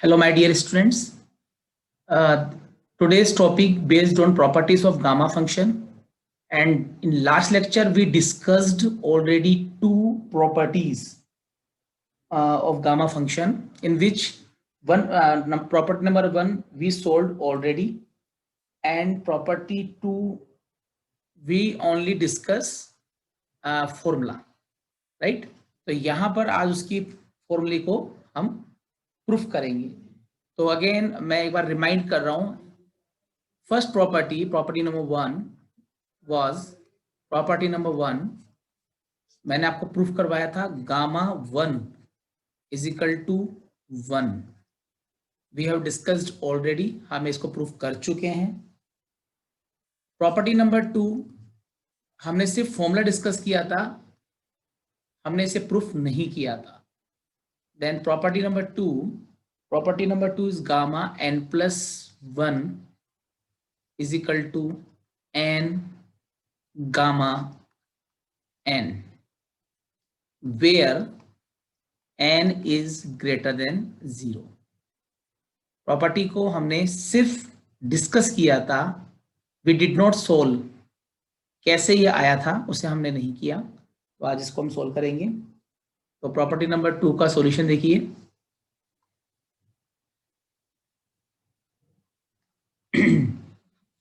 Hello, my dear students. Uh, Today's topic based on properties of gamma function. And in last lecture, we discussed already two properties of gamma function, in which property number one we solved already, and property two we only discuss formula, right? तो यहाँ पर आज उसकी फॉर्मूले को हम proof करेंगे. तो अगेन मैं एक बार रिमाइंड कर रहा हूं. फर्स्ट प्रॉपर्टी नंबर वन मैंने आपको प्रूफ करवाया था. Gamma 1 is equal to 1. We have discussed already, हम इसको प्रूफ कर चुके हैं. प्रॉपर्टी नंबर 2 हमने सिर्फ फॉर्मूला डिस्कस किया था, हमने इसे प्रूफ नहीं किया था. Then property number two is gamma n+1 is equal to n gamma n, where n is greater than 0. Property को हमने सिर्फ डिस्कस किया था, वी डिड नॉट सोल्व. कैसे ये आया था उसे हमने नहीं किया, तो आज इसको हम सोल्व करेंगे. तो प्रॉपर्टी नंबर 2 का सॉल्यूशन देखिए.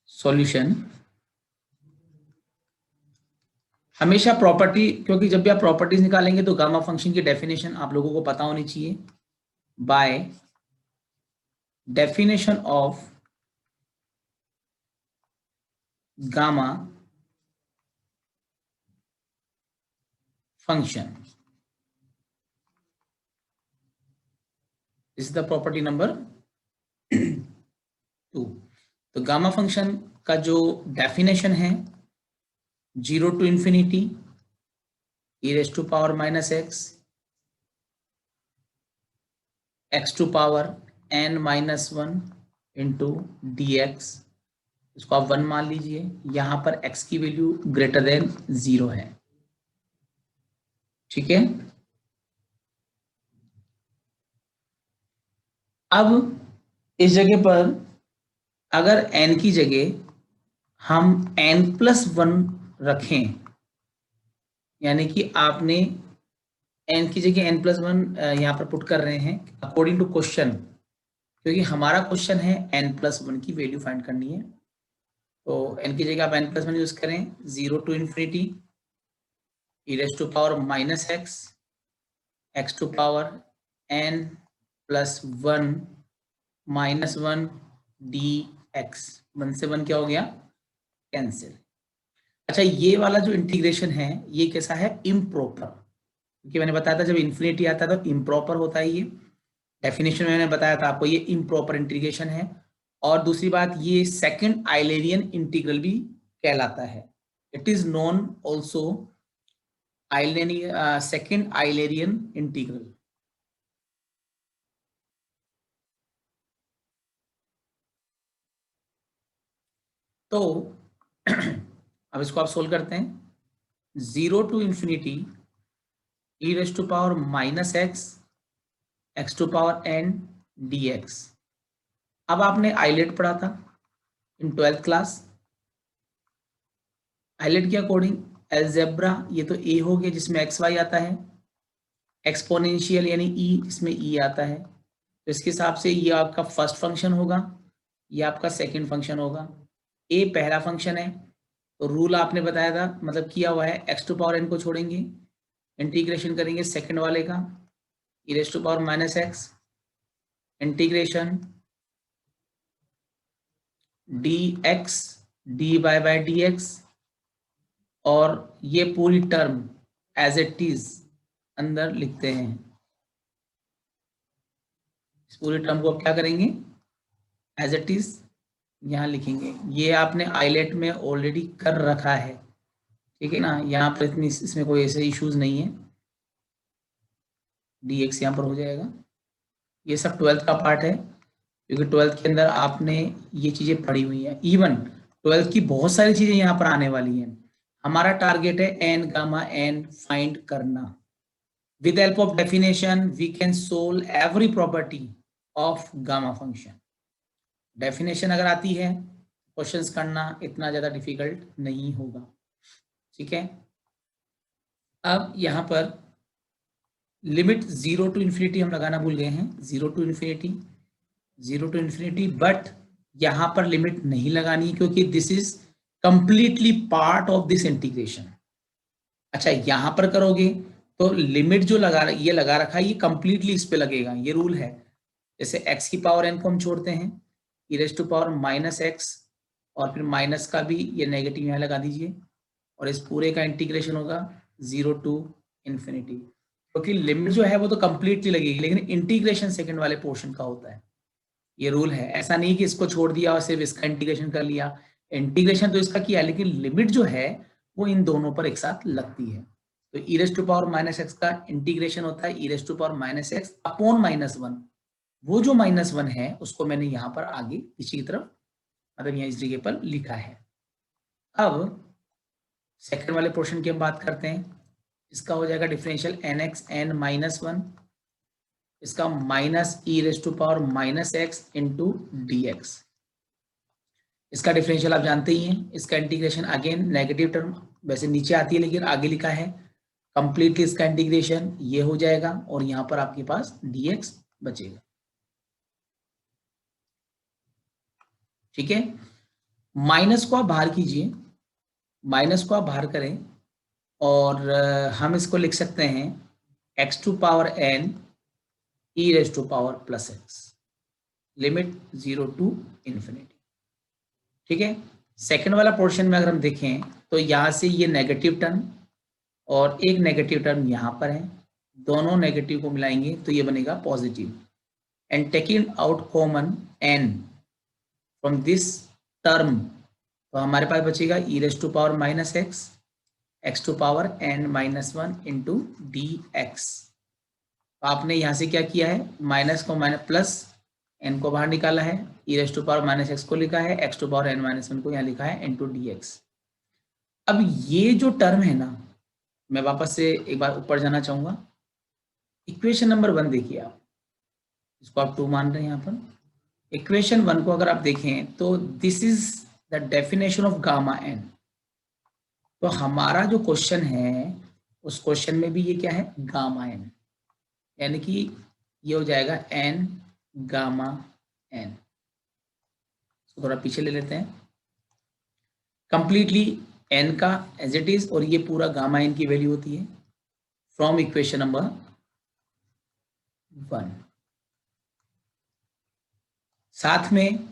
सॉल्यूशन हमेशा प्रॉपर्टी, क्योंकि जब भी आप प्रॉपर्टीज निकालेंगे तो गामा फंक्शन की डेफिनेशन आप लोगों को पता होनी चाहिए. By definition of gamma function is the property number 2. तो गामा फंक्शन का जो डेफिनेशन है, 0 to infinity e raised to power minus x to power n-1 into dx. इसको आप 1 मान लीजिए. यहां पर x की वैल्यू ग्रेटर देन 0 है. ठीक है. अब इस जगह पर अगर n की जगह हम n+1 रखें, यानी कि आपने n की जगह n+1 यहाँ पर पुट कर रहे हैं अकॉर्डिंग टू क्वेश्चन, क्योंकि हमारा क्वेश्चन है n+1 की वैल्यू फाइंड करनी है. तो n की जगह आप n+1 यूज करें. 0 to infinity e raised to power minus x to power n+1 minus 1 dx. 1 से 1 क्या हो गया? कैंसिल. अच्छा, ये वाला जो इंटीग्रेशन है ये कैसा है? इम्प्रॉपर. क्योंकि मैंने बताया था जब इन्फिनिटी आता है तो इम्प्रॉपर होता है. ये डेफिनेशन में मैंने बताया था आपको, ये इम्प्रॉपर इंटीग्रेशन है. और दूसरी बात, ये सेकंड आइलेरियन इंटीग्रल भी कहलाता है. It is known also second Eulerian integral. तो अब इसको आप सोल्व करते हैं. 0 to infinity e raised to power minus x to power n dx. अब आपने आइलेट पढ़ा था इन 12th क्लास. आइलेट के अकॉर्डिंग अलजेब्रा, ये तो a हो गया जिसमें xy आता है. एक्सपोनेंशियल यानी e, इसमें e आता है. तो इसके हिसाब से ये आपका फर्स्ट फंक्शन होगा, ये आपका सेकंड फंक्शन होगा. a पहला फंक्शन है, तो रूल आपने बताया था, मतलब किया हुआ है. x टू पावर n को छोड़ेंगे, इंटीग्रेशन करेंगे सेकंड वाले का, e raise to power minus x integration dx dy by dx, और ये पूरी टर्म एज इट इज अंदर लिखते हैं. इस पूरी टर्म को आप क्या करेंगे? एज इट इज यहाँ लिखेंगे. ये आपने आइलेट में ऑलरेडी कर रखा है, ठीक है ना. यहाँ पर इतनी इसमें कोई ऐसे इश्यूज नहीं है. dx यहाँ पर हो जाएगा. ये सब 12th का पार्ट है, क्योंकि 12th के अंदर आपने ये चीजें पढ़ी हुई हैं. इवन 12th की बहुत सारी चीजें यहाँ पर आने वाली हैं. हमारा टारगेट है n गामा n फाइंड करना. With the help of definition, we can solve every property of gamma function. Definition अगर आती है क्वेश्चंस करना इतना ज़्यादा डिफिकल्ट नहीं होगा, ठीक है। अब यहाँ पर लिमिट 0 टू इन्फिनिटी हम लगाना भूल गए हैं, 0 टू इन्फिनिटी, बट यहाँ पर लिमिट नहीं लगानी क्योंकि this is completely part of this integration. अच्छा, यहाँ पर करोगे तो लिमिट जो ये लगा रखा है ये कंप्लीटली इस पे लगेगा, ये रूल है। जैसे x की पावर n को हम छोड़ते हैं e raise to power minus x, और फिर माइनस का भी ये नेगेटिव यहाँ लगा दीजिए, और इस पूरे का इंटीग्रेशन होगा 0 टू इन्फिनिटी, क्योंकि लिमिट जो है वो तो कंप्लीटली लगेगी, लेकिन इंटीग्रेशन सेकंड वाले पोर्शन का होता है, ये रूल है। ऐसा नहीं कि इसको छोड़ दिया और सिर्फ इसका इंटीग्रेशन कर लिया, इंटीग्रेशन तो इसका किया, लेकिन लिमिट जो है वो इन दोनों पर एक साथ लगती है। तो e raise to power minus x का इंटीग्रेशन होता है e raise to power minus x upon -1। वो जो -1 है उसको मैंने यहाँ पर आगे पीछे की तरफ, मतलब यहाँ इस जगह पर लिखा है। अब सेकंड वाले पोर्शन की हम बात करते हैं। इसका हो जाएगा डिफरेंशियल nx n -1, इसका minus e raise to power minus x into d x. इसका डिफरेंशियल आप जानते ही हैं। इसका इंटीग्रेशन अगेन नेगेटिव टर्म वैसे नीचे आती है लेकिन आगे लिखा है कंप्लीटली, इसका इंटीग्रेशन ये हो जाएगा और यहाँ पर आपके पास dx बचेगा, ठीक है। माइनस को आप बाहर कीजिए, माइनस को आप बाहर करें और हम इसको लिख सकते हैं x to power n e raise to power plus x, limit 0 to infinity, ठीक है। सेकंड वाला पोर्शन में अगर हम देखें तो यहाँ से ये नेगेटिव टर्म और एक नेगेटिव टर्म यहाँ पर है, दोनों नेगेटिव को मिलाएंगे तो ये बनेगा positive, and taking out common n from this term, तो हमारे पास बचेगा e raise to power minus x x to power n minus 1 into d x. आपने यहाँ से क्या किया है, माइनस को माइनस प्लस n को बाहर निकाला है, e raise to power minus x को लिखा है, x to power n minus 1 को यहाँ लिखा है इंटू डी एक्स। अब ये जो टर्म है ना, मैं वापस से एक बार ऊपर जाना चाहूंगा। इक्वेशन नंबर 1 देखिए आप, इसको आप 2 मान रहे हैं यहाँ पर। इक्वेशन 1 को अगर आप देखें तो this is the definition of gamma n। तो हमारा जो क्वेश्चन है उस क्वेश्चन में भी ये क्या है, गामा n, यानी कि ये हो जाएगा n गामा n। तो थोड़ा पीछे ले लेते हैं, कंप्लीटली n का एज इट इज और ये पूरा गामा n की वैल्यू होती है फ्रॉम इक्वेशन नंबर 1। साथ में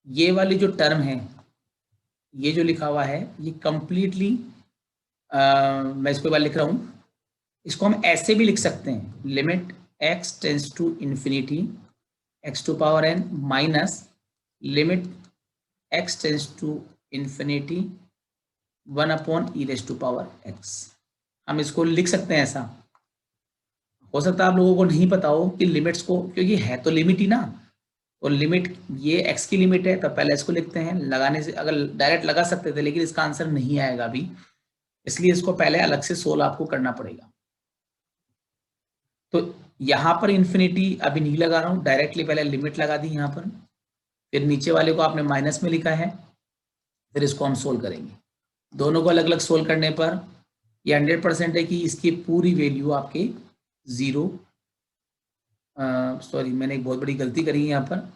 ये वाली जो टर्म है, ये जो लिखा हुआ है ये कंप्लीटली, मैं इसको एक बार लिख रहा हूं, इसको हम ऐसे भी लिख सकते हैं, limit x tends to infinity x to power n minus limit x tends to infinity 1 upon e raise to power x। हम इसको लिख सकते हैं ऐसा। हो सकता है आप लोगों को नहीं पता हो कि लिमिट्स को, क्योंकि है तो लिमिट ही ना, और लिमिट ये x की लिमिट है, तो पहले इसको लिखते हैं। लगाने से अगर डायरेक्ट लगा सकते थे लेकिन इसका आंसर नहीं आएगा अभी, इसलिए इसको पहले अलग से सोल्व आपको करना पड़ेगा। तो यहाँ पर इन्फिनिटी अभी नहीं लगा रहा हूँ, डायरेक्टली पहले लिमिट लगा दी यहाँ पर, फिर नीचे वाले को आपने माइनस में लिखा है, फिर इसको हम सोल्व करेंगे। दोनों को अलग अलग सोल्व करने पर ये 100% है कि इसकी पूरी वैल्यू आपके 0, सॉरी मैंने एक बहुत बड़ी गलती करी है यहाँ पर,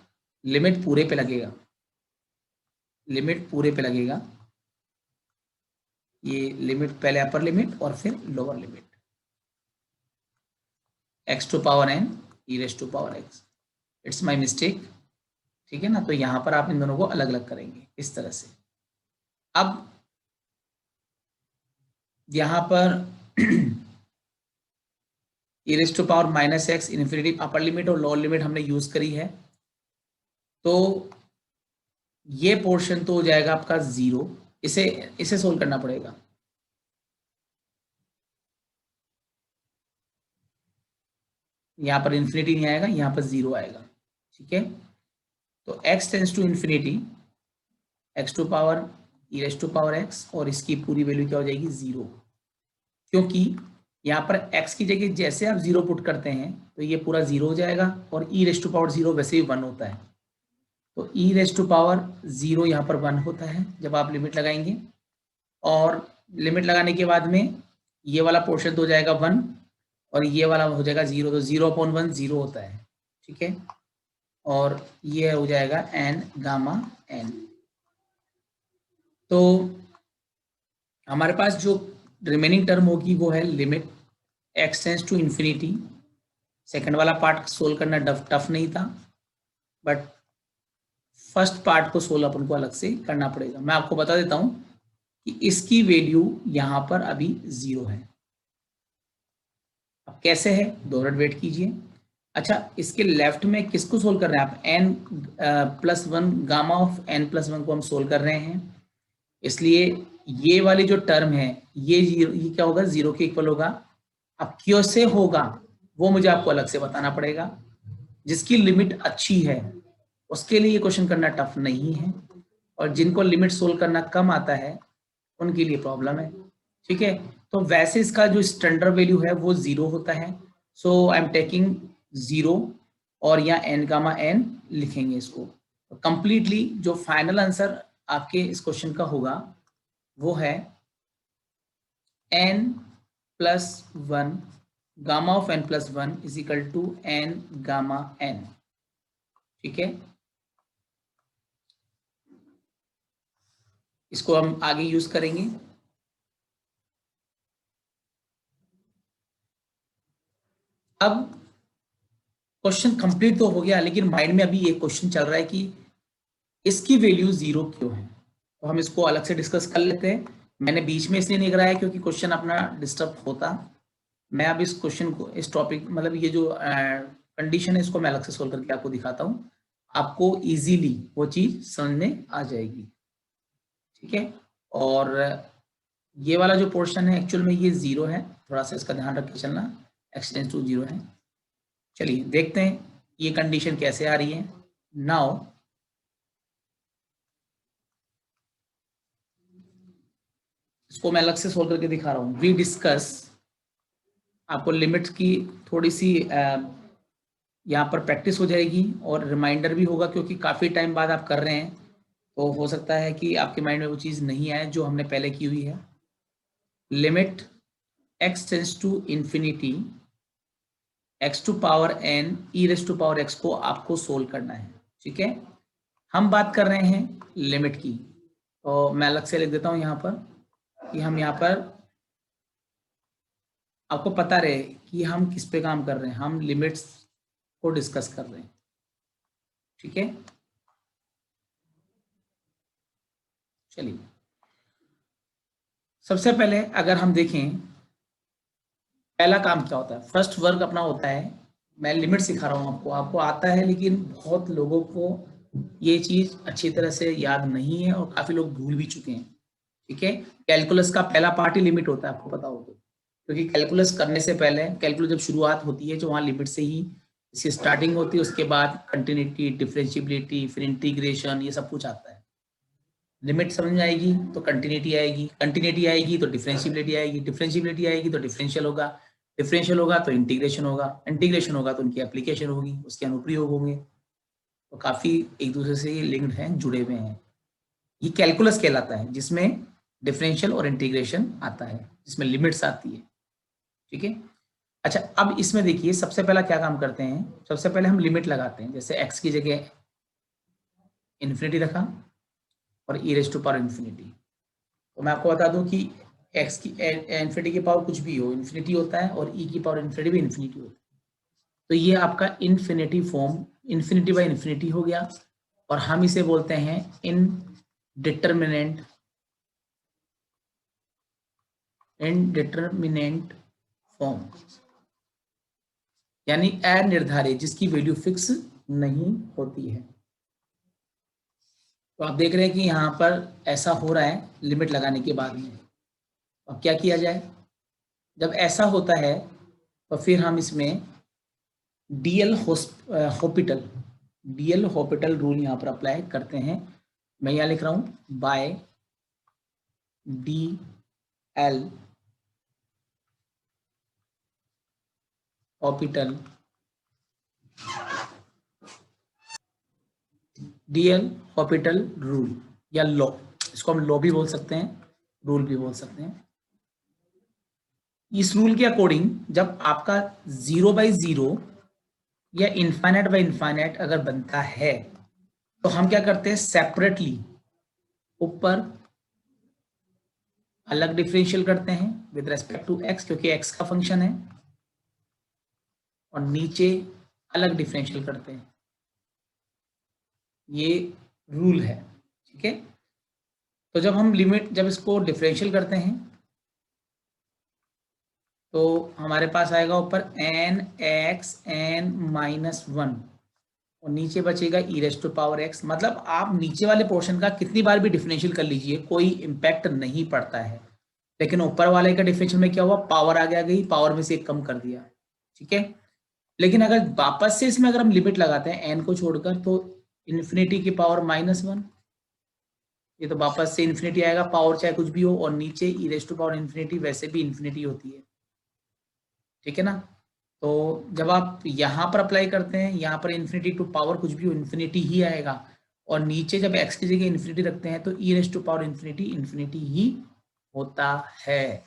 लिमिट पूरे पे लगेगा, लिमिट पूरे पे लगेगा। ये लिमिट पहले अपर लिमिट और फिर lower limit, x to power n e raise to power x। It's my mistake, ठीक है ना। तो यहाँ पर आप इन दोनों को अलग अलग करेंगे इस तरह से। अब यहाँ पर e raise to power minus x infinity upper limit और लोअर लिमिट हमने यूज करी है, तो ये पोर्शन तो हो जाएगा आपका 0। इसे सोल्व करना पड़ेगा। यहाँ पर इन्फिनिटी नहीं आएगा, यहाँ पर 0 आएगा, ठीक है। तो x tends to infinity x to power e raise to power x और इसकी पूरी वैल्यू क्या हो जाएगी 0, क्योंकि यहाँ पर x की जगह जैसे आप 0 पुट करते हैं तो ये पूरा 0 हो जाएगा और e रेस्ट टू पावर 0 वैसे ही 1 होता है। तो e रेस्ट टू पावर 0 यहाँ पर 1 होता है जब आप लिमिट लगाएंगे, और लिमिट लगाने के बाद में ये वाला पोर्शन तो हो जाएगा 1 और ये वाला हो जाएगा 0, तो 0/1 0 होता है, ठीक है। और ये हो जाएगा n गामा n। तो हमारे पास जो रिमेनिंग टर्म होगी वो है limit x tends to infinity. Second वाला पार्ट सोल्व करना टफ नहीं था, बट फर्स्ट पार्ट को सोल्व अपन को अलग से करना पड़ेगा। मैं आपको बता देता हूं कि इसकी वैल्यू यहां पर अभी 0 है। अब कैसे है, 2 मिनट वेट कीजिए। अच्छा, इसके लेफ्ट में किसको सोल्व कर रहे हैं आप, n+1 गामा ऑफ n+1 को हम सोल्व कर रहे हैं, इसलिए ये वाली जो टर्म है ये क्या होगा, 0 के इक्वल होगा। अब कैसे होगा वो मुझे आपको अलग से बताना पड़ेगा। जिसकी लिमिट अच्छी है उसके लिए क्वेश्चन करना टफ नहीं है, और जिनको लिमिट सोल्व करना कम आता है उनके लिए प्रॉब्लम है, ठीक है। तो वैसे इसका जो स्टैंडर्ड वैल्यू है वो 0 होता है। सो आई एम टेकिंग 0 और यहाँ n गामा n लिखेंगे इसको। तो कंप्लीटली जो फाइनल आंसर आपके इस क्वेश्चन का होगा वो है n+1 gamma of n+1 is equal to n gamma n, ठीक है। इसको हम आगे यूज करेंगे। अब क्वेश्चन कंप्लीट तो हो गया, लेकिन माइंड में अभी ये क्वेश्चन चल रहा है कि इसकी वैल्यू 0 क्यों है। तो हम इसको अलग से डिस्कस कर लेते हैं। मैंने बीच में इसलिए नहीं कराया क्योंकि क्वेश्चन अपना डिस्टर्ब होता। मैं अब इस क्वेश्चन को, इस टॉपिक मतलब ये जो कंडीशन है इसको मैं अलग से सोल्व करके आपको दिखाता हूँ, आपको इजीली वो चीज समझ में आ जाएगी, ठीक है। और ये वाला जो पोर्शन है एक्चुअल में ये 0 है, थोड़ा सा इसका ध्यान रख के चलना, x टेंड्स टू 0 है। चलिए देखते हैं ये कंडीशन कैसे आ रही है। नाउ इसको मैं अलग से सोल्व करके दिखा रहा हूँ। वी डिस्कस, आपको लिमिट्स की थोड़ी सी यहाँ पर प्रैक्टिस हो जाएगी और रिमाइंडर भी होगा, क्योंकि काफ़ी टाइम बाद आप कर रहे हैं तो हो सकता है कि आपके माइंड में वो चीज़ नहीं आए जो हमने पहले की हुई है। Limit x tends to infinity x to power n e raise to power x को आपको सोल्व करना है, ठीक है। हम बात कर रहे हैं लिमिट की, तो मैं अलग से लिख देता हूँ यहाँ पर कि हम यहाँ पर आपको पता रहे कि हम किस पे काम कर रहे हैं, हम लिमिट्स को डिस्कस कर रहे हैं, ठीक है। चलिए सबसे पहले अगर हम देखें, पहला काम क्या होता है, फर्स्ट वर्क अपना होता है, मैं लिमिट सिखा रहा हूँ आपको, आपको आता है लेकिन बहुत लोगों को ये चीज अच्छी तरह से याद नहीं है और काफी लोग भूल भी चुके हैं, ठीक है। कैलकुलस का पहला पार्ट ही लिमिट होता है, आपको पता हो तो, क्योंकि कैलकुलस करने से पहले, कैलकुलस जब शुरुआत होती है जो वहाँ लिमिट से ही इसकी स्टार्टिंग होती है, उसके बाद कंटिन्यूटी, डिफरेंशिएबिलिटी, फिर इंटीग्रेशन, ये सब कुछ आता है। लिमिट समझ में आएगी तो कंटिन्यूटी आएगी, कंटिन्यूटी आएगी तो डिफरेंशिएबिलिटी आएगी, डिफरेंशिएबिलिटी आएगी तो डिफरेंशियल होगा, डिफरेंशियल होगा तो इंटीग्रेशन होगा, इंटीग्रेशन होगा तो उनकी एप्लीकेशन होगी, उसके अनुप्रयोग होंगे। तो काफी एक दूसरे से लिंक्ड हैं, जुड़े हुए हैं। ये कैलकुलस कहलाता है जिसमें डिफरेंशियल और इंटीग्रेशन आता है, जिसमें लिमिट्स आती है, ठीक है। अच्छा, अब इसमें देखिए सबसे पहला क्या काम करते हैं, सबसे पहले हम लिमिट लगाते हैं। जैसे एक्स की जगह इन्फिनिटी रखा और e raise to power infinity. तो मैं आपको बता दूं कि x की इन्फिनिटी की पावर कुछ भी हो इन्फिनिटी होता है, और e की पावर इन्फिनिटी भी इन्फिनिटी होता है। तो ये आपका infinity form, infinity by infinity हो गया, और हम इसे बोलते हैं इनडिटरमिनेंट फॉर्म, यानी अनिर्धारित, जिसकी वैल्यू फिक्स नहीं होती है। तो आप देख रहे हैं कि यहाँ पर ऐसा हो रहा है लिमिट लगाने के बाद में। अब क्या किया जाए, जब ऐसा होता है तो फिर हम इसमें डीएल हॉपिटल रूल यहाँ पर अप्लाई करते हैं। मैं यहाँ लिख रहा हूँ by D L Hopital DL Hopital rule या लॉ, इसको हम लॉ भी बोल सकते हैं, रूल भी बोल सकते हैं। इस रूल के अकॉर्डिंग जब आपका 0/0 या इनफाइनाइट बाय इनफाइनाइट अगर बनता है तो हम क्या करते हैं, सेपरेटली ऊपर अलग डिफरेंशियल करते हैं विद रेस्पेक्ट टू एक्स, क्योंकि एक्स का फंक्शन है, और नीचे अलग डिफरेंशियल करते हैं। ये रूल है, ठीक है। तो जब हम जब इसको डिफरेंशियल करते हैं तो हमारे पास आएगा ऊपर n(x(n-1) और नीचे बचेगा e⁻x। मतलब आप नीचे वाले पोर्शन का कितनी बार भी डिफरेंशियल कर लीजिए, कोई इम्पैक्ट नहीं पड़ता है। लेकिन ऊपर वाले का डिफरेंशियल में क्या हुआ, पावर आगे आ गई, पावर में से एक कम कर दिया, ठीक है। लेकिन अगर वापस से इसमें अगर हम लिमिट लगाते हैं n को छोड़कर, तो इन्फिनिटी की पावर -1, ये तो वापस से इन्फिनिटी आएगा, पावर चाहे कुछ भी हो, और नीचे e⁻∞ वैसे भी इन्फिनिटी होती है, ठीक है ना। तो जब आप यहाँ पर अप्लाई करते हैं, यहाँ पर इन्फिनिटी टू पावर कुछ भी हो, इन्फिनिटी ही आएगा, और नीचे जब x की जगह इन्फिनिटी रखते हैं तो e⁻∞ इन्फिनिटी ही होता है।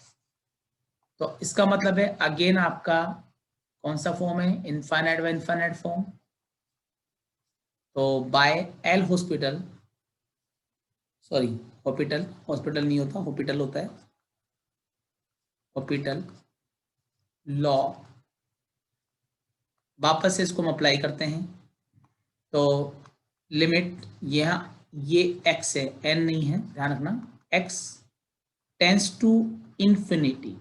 तो इसका मतलब है अगेन आपका कौन सा फॉर्म है, इनफाइनाइट बाय इनफाइनाइट फॉर्म। तो by L hospital, sorry hospital, hospital नहीं होता, हॉस्पिटल होता है, हॉस्पिटल लॉ, वापस से इसको हम अप्लाई करते हैं। तो लिमिट यहाँ ये x है, n नहीं है, ध्यान रखना, x टेंस टू इन्फिनिटी।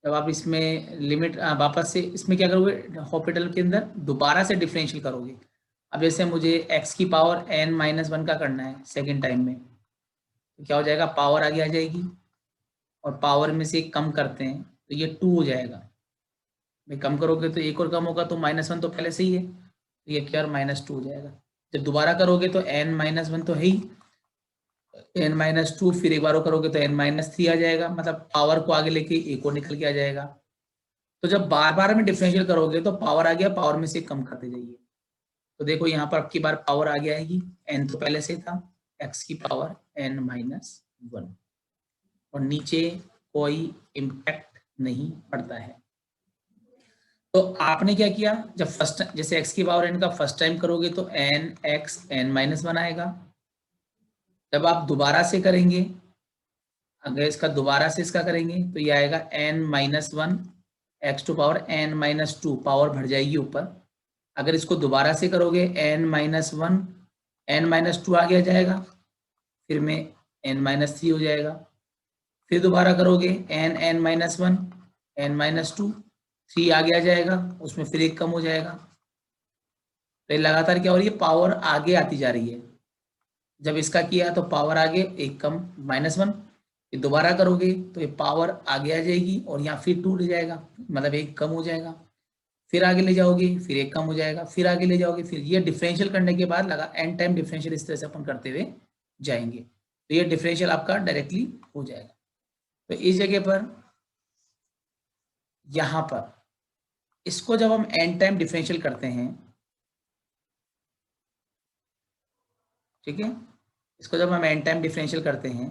जब आप इसमें लिमिट वापस से इसमें क्या करोगे, हॉस्पिटल के अंदर दोबारा से डिफरेंशियल करोगे। अब जैसे मुझे x की पावर n-1 का करना है सेकेंड टाइम में, तो क्या हो जाएगा, पावर आगे आ जाएगी, और पावर में से एक कम करते हैं तो ये 2 हो जाएगा। भाई कम करोगे तो एक और कम होगा, तो -1 तो पहले से ही है, तो ये क्या -2 हो जाएगा। जब दोबारा करोगे तो n-1 तो है ही, n-2, फिर एक बार और करोगे तो n-3 आ जाएगा, मतलब पावर को आगे लेके एक और निकल के आ जाएगा। तो जब बार बार में डिफरेंशियल करोगे तो पावर आ गया, पावर में से कम करते जाइए। तो देखो यहाँ पर आपकी बार पावर आगे आएगी, n तो पहले से था, x की पावर n-1, और नीचे कोई इम्पैक्ट नहीं पड़ता है। तो आपने क्या किया, जब फर्स्ट जैसे x की पावर n का फर्स्ट टाइम करोगे तो n(x(n-1) आएगा। जब आप दोबारा से करेंगे, अगर इसका दोबारा से इसका करेंगे तो ये आएगा n-1 x to power n-2, power बढ़ जाएगी ऊपर। अगर इसको दोबारा से करोगे n-1 n-2 आगे आ जाएगा, फिर में n-3 हो जाएगा, फिर दोबारा करोगे n-1 n-2, 3 आगे आ जाएगा, उसमें फिर एक कम हो जाएगा। तो लगातार क्या हो रही है, पावर आगे आती जा रही है। जब इसका किया तो पावर आगे एक कम -1, फिर दोबारा करोगे तो ये पावर आगे आ जाएगी, और यहाँ फिर 2 ले जाएगा, मतलब एक कम हो जाएगा, फिर आगे ले जाओगे, फिर एक कम हो जाएगा, फिर आगे ले जाओगे, फिर ये डिफरेंशियल करने के बाद लगा n टाइम डिफरेंशियल इस तरह से अपन करते हुए जाएंगे, तो ये डिफरेंशियल आपका डायरेक्टली हो जाएगा। तो इस जगह पर यहाँ पर इसको जब हम n टाइम डिफरेंशियल करते हैं, ठीक है, इसको जब हम n टाइम डिफरेंशियल करते हैं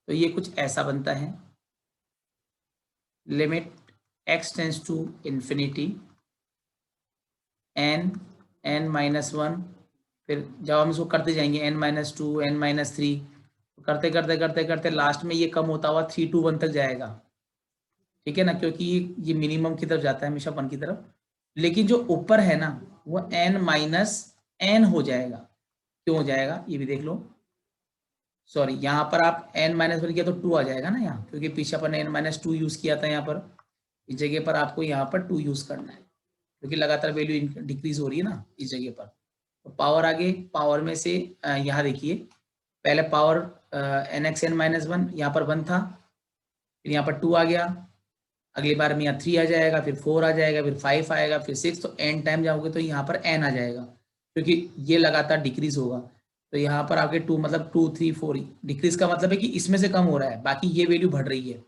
तो ये कुछ ऐसा बनता है, limit x tends to infinity n(n-1), फिर जब हम इसको करते जाएंगे n-2 n-3, करते करते करते करते लास्ट में ये कम होता हुआ 3 to 1 तक जाएगा, ठीक है ना, क्योंकि ये मिनिमम की तरफ जाता है हमेशा 1 की तरफ। लेकिन जो ऊपर है ना वो n-n हो जाएगा। क्यों हो जाएगा ये भी देख लो, सॉरी यहाँ पर आप n-1 किया तो 2 आ जाएगा ना यहाँ, क्योंकि पीछे अपन ने n-2 यूज किया था, यहाँ पर इस जगह पर आपको यहाँ पर 2 यूज करना है, क्योंकि लगातार वैल्यू डिक्रीज हो रही है ना इस जगह पर। तो पावर आगे, पावर में से यहाँ देखिए, पहले पावर n(x(n-1) यहाँ पर 1 था, फिर यहाँ पर 2 आ गया, अगली बार में यहाँ 3 आ जाएगा, फिर 4 आ जाएगा, फिर 5 आएगा, फिर 6, तो n टाइम जाओगे तो यहाँ पर n आ जाएगा, क्योंकि ये लगातार डिक्रीज होगा। तो यहाँ पर आपके 2 मतलब 2 3 4 डिक्रीज का मतलब है कि इसमें से कम हो रहा है, बाकी ये वैल्यू बढ़ रही है।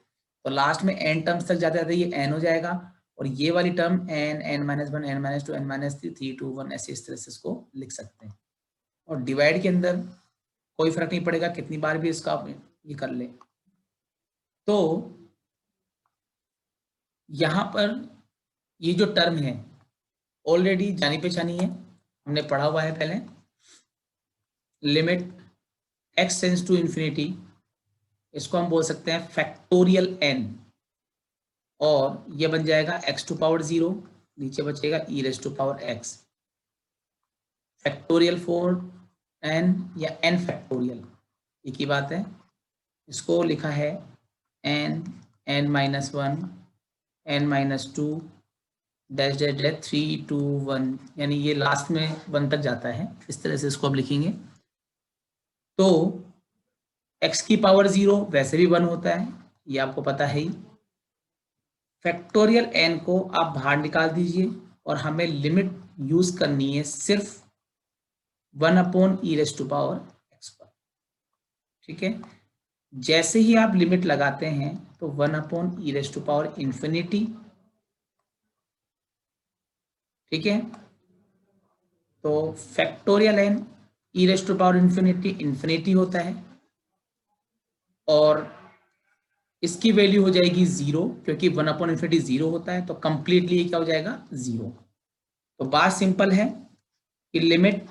तो लास्ट में n टर्म्स तक जाते जाते ये n हो जाएगा, और ये वाली term n, n-1, n-2, n-3, 3, 2, 1 ऐसे इस तरह से इसको लिख सकते हैं। और डिवाइड के अंदर कोई फर्क नहीं पड़ेगा कितनी बार भी इसका आप ये कर ले। तो यहां पर ये जो टर्म है ऑलरेडी जानी पहचानी है, हमने पढ़ा हुआ है पहले। Limit x tends to infinity, इसको हम बोल सकते हैं फैक्टोरियल n, और ये बन जाएगा x टू पावर 0, नीचे बचेगा e raise to power x, factorial 4n या n फैक्टोरियल, एक ही बात है। इसको लिखा है n, n-1, n-2 dash dash dash 3, 2, 1, यानी ये लास्ट में 1 तक जाता है, इस तरह से इसको आप लिखेंगे। तो x की पावर 0 वैसे भी 1 होता है, ये आपको पता है ही। फैक्टोरियल n को आप बाहर निकाल दीजिए और हमें लिमिट यूज करनी है सिर्फ 1/e rays to power x पर, ठीक है। जैसे ही आप लिमिट लगाते हैं तो 1/e rays to power infinity, ठीक है। तो factorial n e raise to power infinity होता है, और इसकी वैल्यू हो जाएगी 0, क्योंकि 1/इंफिनिटी 0 होता है, तो कंप्लीटली क्या हो जाएगा 0। तो बात सिंपल है कि limit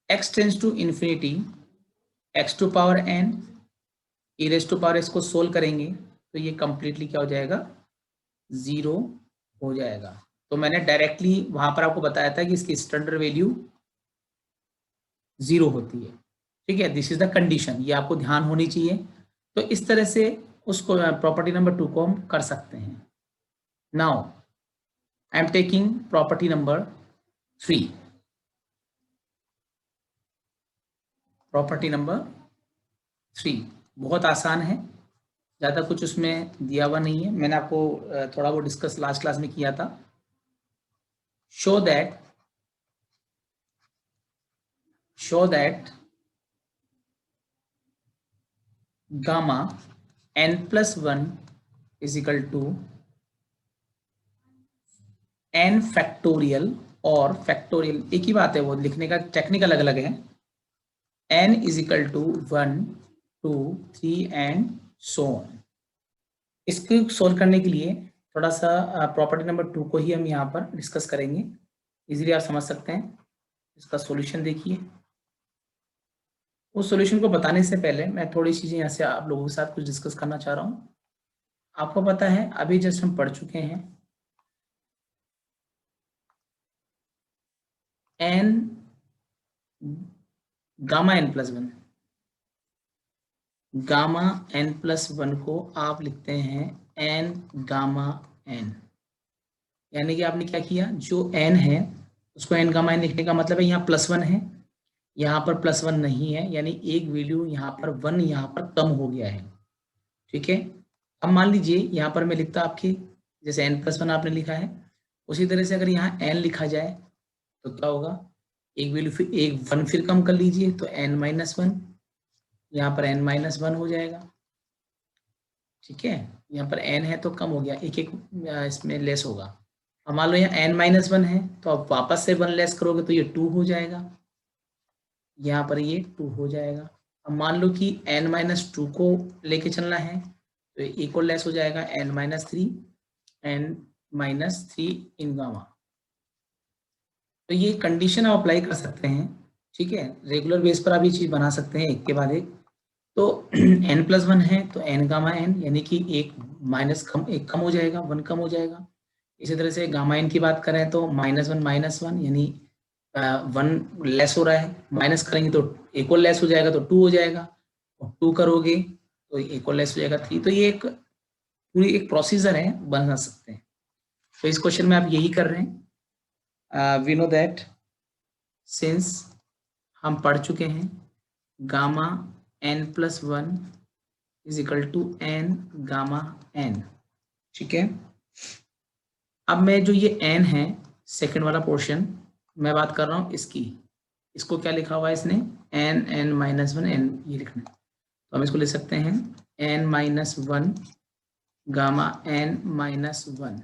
x tends to infinity x to power n e raise to power x को सोल्व करेंगे तो ये कंप्लीटली क्या हो जाएगा 0 हो जाएगा। तो मैंने डायरेक्टली वहां पर आपको बताया था कि इसकी स्टैंडर्ड वैल्यू 0 होती है, ठीक है। दिस इज द कंडीशन, ये आपको ध्यान होनी चाहिए। तो इस तरह से उसको प्रॉपर्टी नंबर 2 को हम कर सकते हैं। Now I am taking property number 3। Property number 3 बहुत आसान है, ज़्यादा कुछ उसमें दिया हुआ नहीं है, मैंने आपको थोड़ा वो डिस्कस लास्ट क्लास में किया था। Show that gamma n+1 is equal to n factorial, और फैक्टोरियल एक ही बात है, वो लिखने का टेक्निक अलग अलग है। n is equal to 1, 2, 3 and so on. इसको सोल्व करने के लिए थोड़ा सा प्रॉपर्टी नंबर 2 को ही हम यहाँ पर डिस्कस करेंगे, इजीली आप समझ सकते हैं। इसका सॉल्यूशन देखिए। उस सॉल्यूशन को बताने से पहले मैं थोड़ी चीजें यहाँ से आप लोगों के साथ कुछ डिस्कस करना चाह रहा हूँ। आपको पता है अभी जस्ट हम पढ़ चुके हैं n gamma n+1, gamma n+1 को आप लिखते हैं n गामा n, यानी कि आपने क्या किया, जो n है उसको n गामा n लिखने का मतलब है यहाँ +1 है, यहाँ पर +1 नहीं है, यानी एक वैल्यू यहाँ पर 1 यहाँ पर कम हो गया है, ठीक है। अब मान लीजिए यहाँ पर मैं लिखता आपके जैसे n+1 आपने लिखा है, उसी तरह से अगर यहाँ n लिखा जाए तो क्या होगा, एक वैल्यू फिर एक 1 फिर कम कर लीजिए तो n-1, यहाँ पर n-1 हो जाएगा, ठीक है। यहाँ पर n है तो कम हो गया, एक एक इसमें लेस होगा। अब मान लो यहाँ n-1 है तो अब वापस से 1 लेस करोगे तो ये 2 हो जाएगा, यहाँ पर ये 2 हो जाएगा। अब मान लो कि n-2 को लेके चलना है तो एक और लेस हो जाएगा n-3 इन गामा। तो ये कंडीशन आप अप्लाई कर सकते हैं, ठीक है। रेगुलर बेस पर आप ये चीज बना सकते हैं एक के बाद एक। तो n+1 है तो n गामा n, यानी कि एक कम हो जाएगा, 1 कम हो जाएगा। इसी तरह से गामा n की बात करें तो -1 यानी 1 लेस हो रहा है, माइनस करेंगे तो एक और लेस हो जाएगा तो 2 हो जाएगा, और 2 करोगे तो एक और लेस हो जाएगा 3। तो ये एक पूरी एक प्रोसीजर है, बना सकते हैं। तो इस क्वेश्चन में आप यही कर रहे हैं। वी नो दैट सिंस हम पढ़ चुके हैं gamma n+1 is equal to n gamma n, ठीक है। अब मैं जो ये n है सेकंड वाला पोर्शन मैं बात कर रहा हूँ इसकी, इसको क्या लिखा हुआ है इसने n-1 n, ये लिखना है तो हम इसको लिख सकते हैं n-1 गामा n-1,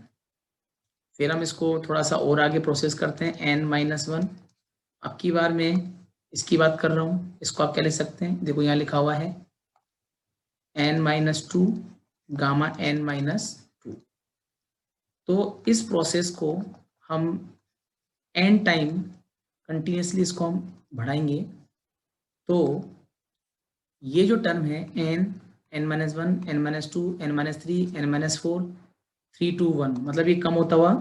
फिर हम इसको थोड़ा सा और आगे प्रोसेस करते हैं n-1। अब की बार मैं इसकी बात कर रहा हूँ, इसको आप क्या लिख सकते हैं, देखो यहाँ लिखा हुआ है n-2 गामा n-2। तो इस प्रोसेस को हम n टाइम कंटिन्यूसली इसको हम बढ़ाएंगे, तो ये जो टर्म है n-1, n-2, n-3, n-4, 3, 2, 1, मतलब ये कम होता हुआ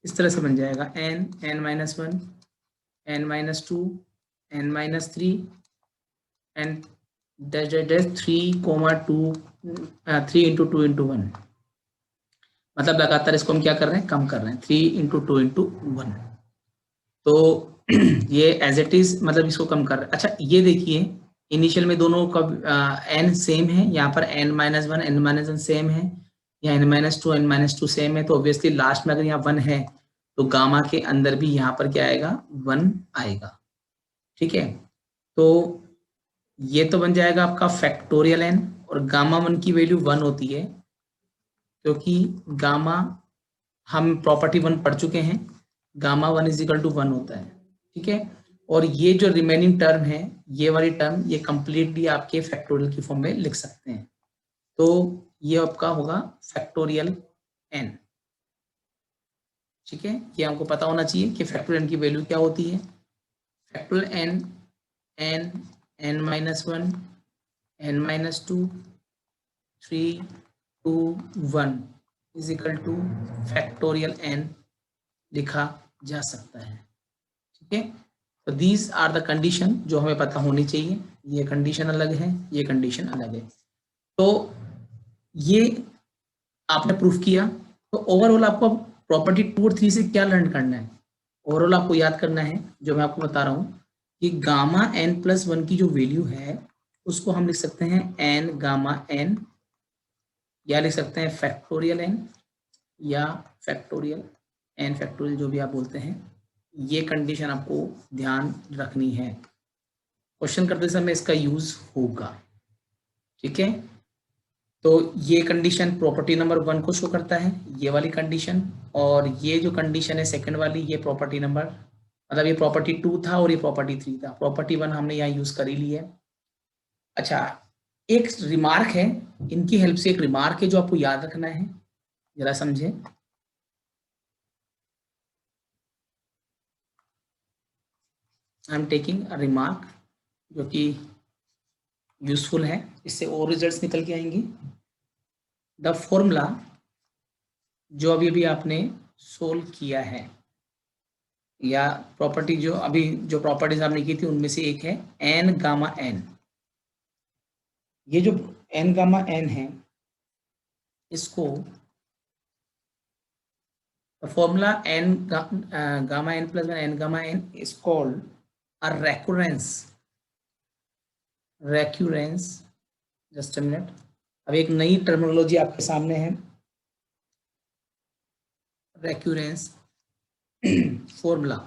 इस तरह से बन जाएगा n-1, n-2, n-3 and dash dash dash 3, 3 into 2 into 1, मतलब लगातार इसको हम क्या कर रहे हैं, कम कर रहे हैं, 3 इंटू 2 इंटू 1। तो ये एज इट इज मतलब इसको कम कर रहे हैं। अच्छा ये देखिए इनिशियल में दोनों का n सेम है, यहाँ पर n-1 n-1 सेम है, या n-2 n-2 सेम है, तो ऑब्वियसली लास्ट में अगर यहाँ 1 है तो गामा के अंदर भी यहाँ पर क्या आएगा, 1 आएगा। ठीक है, तो ये तो बन जाएगा आपका फैक्टोरियल n, और गामा 1 की वैल्यू 1 होती है, क्योंकि गामा हम प्रॉपर्टी 1 पढ़ चुके हैं, गामा 1 इज इक्वल टू 1 होता है। ठीक है, और ये जो रिमेनिंग टर्म है, ये वाली टर्म, ये कंप्लीटली आपके फैक्टोरियल की फॉर्म में लिख सकते हैं। तो ये आपका होगा फैक्टोरियल n। ठीक है, ये हमको पता होना चाहिए कि फैक्टोरियल n की वैल्यू क्या होती है। Factorial n, n-1, n-2, 3, 2, 1 is equal two factorial n लिखा जा सकता है। ठीक है, तो दीज आर द कंडीशन जो हमें पता होनी चाहिए। ये कंडीशन अलग है, ये कंडीशन अलग है। तो ये आपने प्रूफ किया। तो ओवरऑल आपको प्रॉपर्टी 2 और 3 से क्या लर्न करना है, ओवरऑल आपको याद करना है जो मैं आपको बता रहा हूँ कि गामा n+1 की जो वैल्यू है उसको हम लिख सकते हैं n गामा n, या लिख सकते हैं फैक्टोरियल n, या फैक्टोरियल n फैक्टोरियल, जो भी आप बोलते हैं। ये कंडीशन आपको ध्यान रखनी है, क्वेश्चन करते समय इसका यूज होगा। ठीक है, तो ये कंडीशन प्रॉपर्टी नंबर 1 को शो करता है, ये वाली कंडीशन, और ये जो कंडीशन है सेकंड वाली, ये प्रॉपर्टी नंबर, मतलब ये प्रॉपर्टी 2 था और ये प्रॉपर्टी 3 था। प्रॉपर्टी 1 हमने यहाँ यूज कर ही ली है। अच्छा, एक रिमार्क है, इनकी हेल्प से एक रिमार्क है जो आपको याद रखना है, जरा समझे। I am taking a remark जो कि यूजफुल है, इससे और रिजल्ट्स निकल के आएंगी। द फॉर्मूला जो अभी अभी आपने सोल्व किया है, या प्रॉपर्टी जो अभी जो प्रॉपर्टीज आपने की थी उनमें से एक है n गामा n। ये जो n गामा n है, इसको formula n gamma n+1 n gamma n is called a recurrence. Just a minute, अब एक नई टर्मिनोलॉजी आपके सामने है, recurrence formula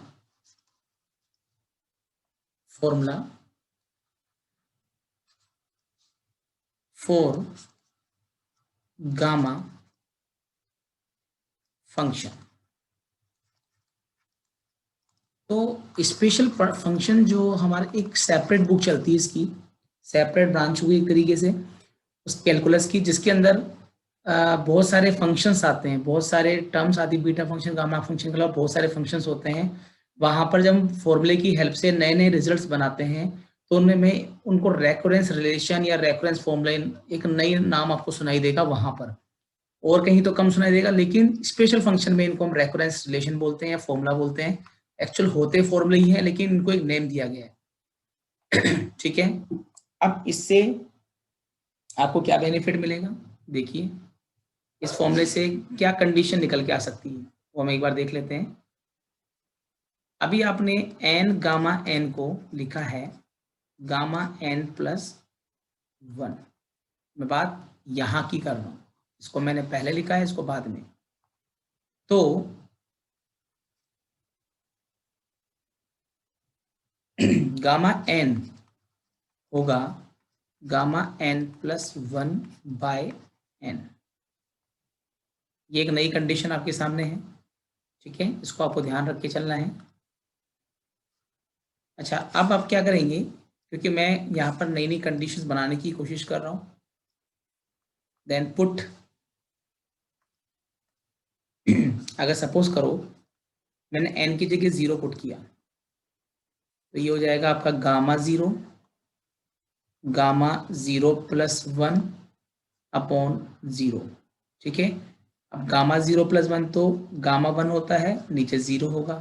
for gamma function. तो स्पेशल फंक्शन जो हमारे एक सेपरेट बुक चलती है, इसकी सेपरेट ब्रांच हुई एक तरीके से उस कैलकुलस की, जिसके अंदर बहुत सारे फंक्शंस आते हैं, बहुत सारे टर्म्स आती है, बीटा फंक्शन, गामा फंक्शन के अलावा बहुत सारे फंक्शंस होते हैं। वहां पर जब हम फॉर्मूले की हेल्प से नए नए रिजल्ट्स बनाते हैं, तो उनमें में उनको रेकरेंस रिलेशन या रेकरेंस फॉर्मूला, एक नई नाम आपको सुनाई देगा वहां पर, और कहीं तो कम सुनाई देगा, लेकिन स्पेशल फंक्शन में इनको हम रेकरेंस रिलेशन बोलते हैं या फॉर्मूला बोलते हैं। एक्चुअल होते फॉर्मूले ही है, लेकिन इनको एक नेम दिया गया है। ठीक है, अब इससे आपको क्या बेनिफिट मिलेगा, देखिए इस फॉर्मूले से क्या कंडीशन निकल के आ सकती है वो हम एक बार देख लेते हैं। अभी आपने n गामा n को लिखा है गामा n+1। मैं बात यहां की कर रहा हूं, इसको मैंने पहले लिखा है, इसको बाद में। तो गामा n होगा गामा n+1/n। ये एक नई कंडीशन आपके सामने है। ठीक है, इसको आपको ध्यान रख के चलना है। अच्छा, अब आप क्या करेंगे, क्योंकि मैं यहाँ पर नई नई कंडीशंस बनाने की कोशिश कर रहा हूँ। देन पुट अगर सपोज करो मैंने n की जगह 0 पुट किया, तो ये हो जाएगा आपका गामा 0 प्लस 1 अपॉन 0। ठीक है, अब गामा 0 प्लस 1 तो गामा 1 होता है, नीचे 0 होगा,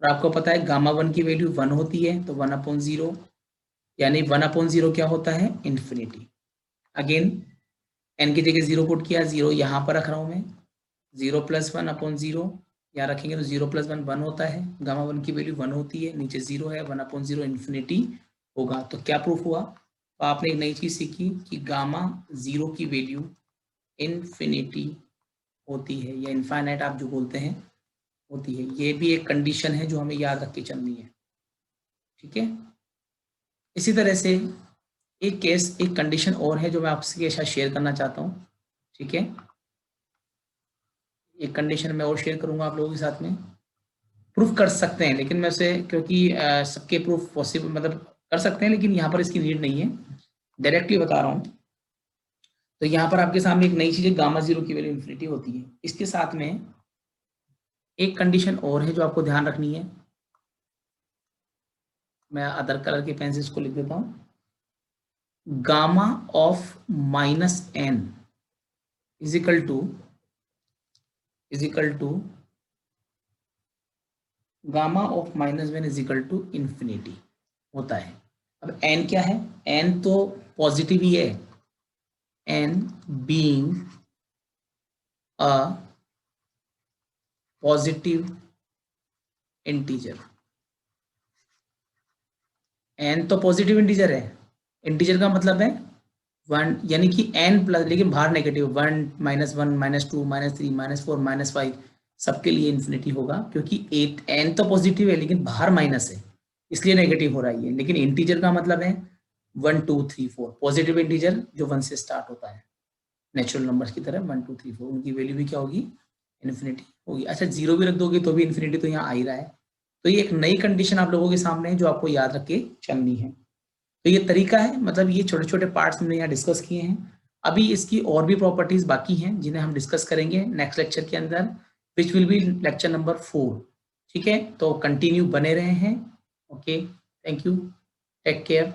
और आपको पता है गामा 1 की वैल्यू 1 होती है, तो 1 अपॉन 0, यानी 1 अपॉन 0 क्या होता है, इन्फिनिटी। अगेन n की जगह 0 पुट किया, 0 यहाँ पर रख रहा हूँ मैं, 0 प्लस 1 अपॉन 0 यहाँ रखेंगे तो 0 प्लस 1 1 होता है, गामा 1 की वैल्यू 1 होती है, नीचे 0 है, 1 अपॉन 0 इन्फिनिटी होगा। तो क्या प्रूफ हुआ, तो आपने एक नई चीज सीखी कि गामा 0 की वैल्यू इन्फिनिटी होती है, या इनफाइनाइट आप जो बोलते हैं होती है। ये भी एक कंडीशन है जो हमें याद रख के चलनी है। ठीक है, इसी तरह से एक केस, एक कंडीशन और है जो मैं आपके साथ शेयर करना चाहता हूँ। ठीक है, एक कंडीशन मैं और शेयर करूंगा आप लोगों के साथ में, प्रूफ कर सकते हैं, लेकिन मैं उसे क्योंकि सबके प्रूफ पॉसिबल मतलब कर सकते हैं, लेकिन यहाँ पर इसकी नीड नहीं है, डायरेक्टली बता रहा हूँ। तो यहाँ पर आपके सामने एक नई चीज है, गामा 0 की वैल्यू इन्फिनिटी होती है। इसके साथ में एक कंडीशन और है जो आपको ध्यान रखनी है, मैं अदर कलर के पेन से इसको लिख देता हूँ। Gamma of minus n is equal to gamma of minus one is equal to infinity होता है। अब n क्या है, n तो पॉजिटिव ही है, n being a positive integer, n तो पॉजिटिव इंटीजर है, इंटीजर का मतलब है 1, यानी कि n प्लस, लेकिन बाहर नेगेटिव, 1 -1 -2 -3 -4 -5 सबके लिए इन्फिनिटी होगा, क्योंकि n तो पॉजिटिव है लेकिन बाहर माइनस है, इसलिए नेगेटिव हो रहा है। लेकिन इंटीजर का मतलब है 1 2 3 4, पॉजिटिव इंटीजर जो 1 से स्टार्ट होता है, नेचुरल नंबर्स की तरह 1 2 3 4, उनकी वैल्यू भी क्या होगी, इन्फिनिटी होगी। अच्छा, 0 भी रख दोगे तो भी इन्फिनिटी तो यहाँ आ ही रहा है। तो ये एक नई कंडीशन आप लोगों के सामने है जो आपको याद रख के चलनी है। तो ये तरीका है, मतलब ये छोटे छोटे पार्ट्स हमने यहाँ डिस्कस किए हैं। अभी इसकी और भी प्रॉपर्टीज बाकी हैं जिन्हें हम डिस्कस करेंगे नेक्स्ट लेक्चर के अंदर, which will be lecture number 4। ठीक है, तो कंटिन्यू बने रहे हैं। Okay, thank you, take care.